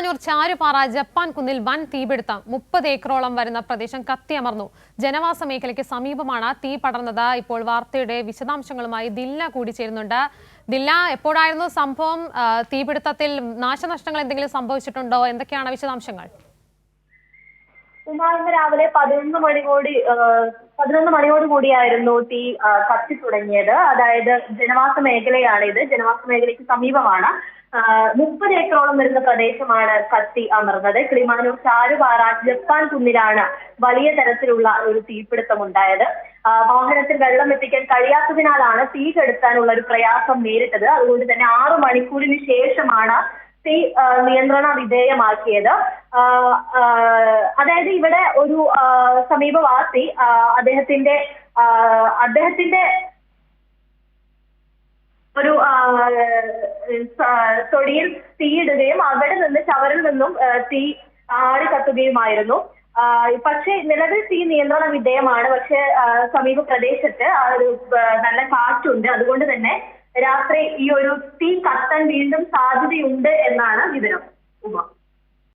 Kilimanoor Charupara Japan കുന്നിൽ വൻ തീപിടുത്തം 30 ഏക്കറോളം വരുന്ന പ്രദേശം കത്തിയമർന്നു. ജനവാസ മേഖലയ്ക്ക് സമീപമാണ് തീ പടർന്നത്. ഇപ്പോൾ വാർത്തയുടെ വിശദാംശങ്ങളുമായി ദില്ല കൂടി ചേരുന്നുണ്ട്. ദില്ല, എപ്പോഴായിരുന്നു സംഭവം? തീപിടുത്തത്തിൽ നാശനഷ്ടങ്ങൾ എന്തെങ്കിലും സംഭവിച്ചിട്ടുണ്ടോ? എന്തൊക്കെയാണ് വിശദാംശങ്ങൾ? ഇന്ന് രാവിലെ 11 മണിയോടുകൂടിയായിരുന്നു തീ കത്തി തുടങ്ങിയത്. അതായത് ജനവാസ മേഖലയാണ് ഇത്. ജനവാസ മേഖലയ്ക്ക് സമീപമാണ്. 30 ഏക്കറോളം വരുന്ന പ്രദേശമാണ് കത്തി അമർന്നത്. കിളിമാനൂർ ചാരുപാറ ജപ്പാൻ കുന്നിലാണ് വലിയ തരത്തിലുള്ള ഒരു തീപിടുത്തം ഉണ്ടായത്. വാഹനത്തിൽ വെള്ളം എത്തിക്കാൻ കഴിയാത്തതിനാലാണ് തീ കെടുത്താനുള്ള ഒരു പ്രയാസം നേരിട്ടത്. അതുകൊണ്ട് തന്നെ 6 മണിക്കൂറിന് ശേഷമാണ് തീ നിയന്ത്രണ വിധേയമാക്കിയത്. അതായത് ഇവിടെ ഒരു സമീപവാസി അദ്ദേഹത്തിന്റെ ഒരു തൊടിയിൽ തീയിടുകയും അവിടെ നിന്ന് ചവറിൽ നിന്നും തീ ആടി കത്തുകയുമായിരുന്നു. പക്ഷേ നിലവിൽ തീ നിയന്ത്രണ വിധേയമാണ്. പക്ഷെ സമീപ പ്രദേശത്ത് ഒരു നല്ല കാറ്റുണ്ട്. അതുകൊണ്ട് തന്നെ രാത്രി ഈ ഒരു തീ കത്താൻ വീണ്ടും സാധ്യതയുണ്ട് എന്നാണ് വിവരം.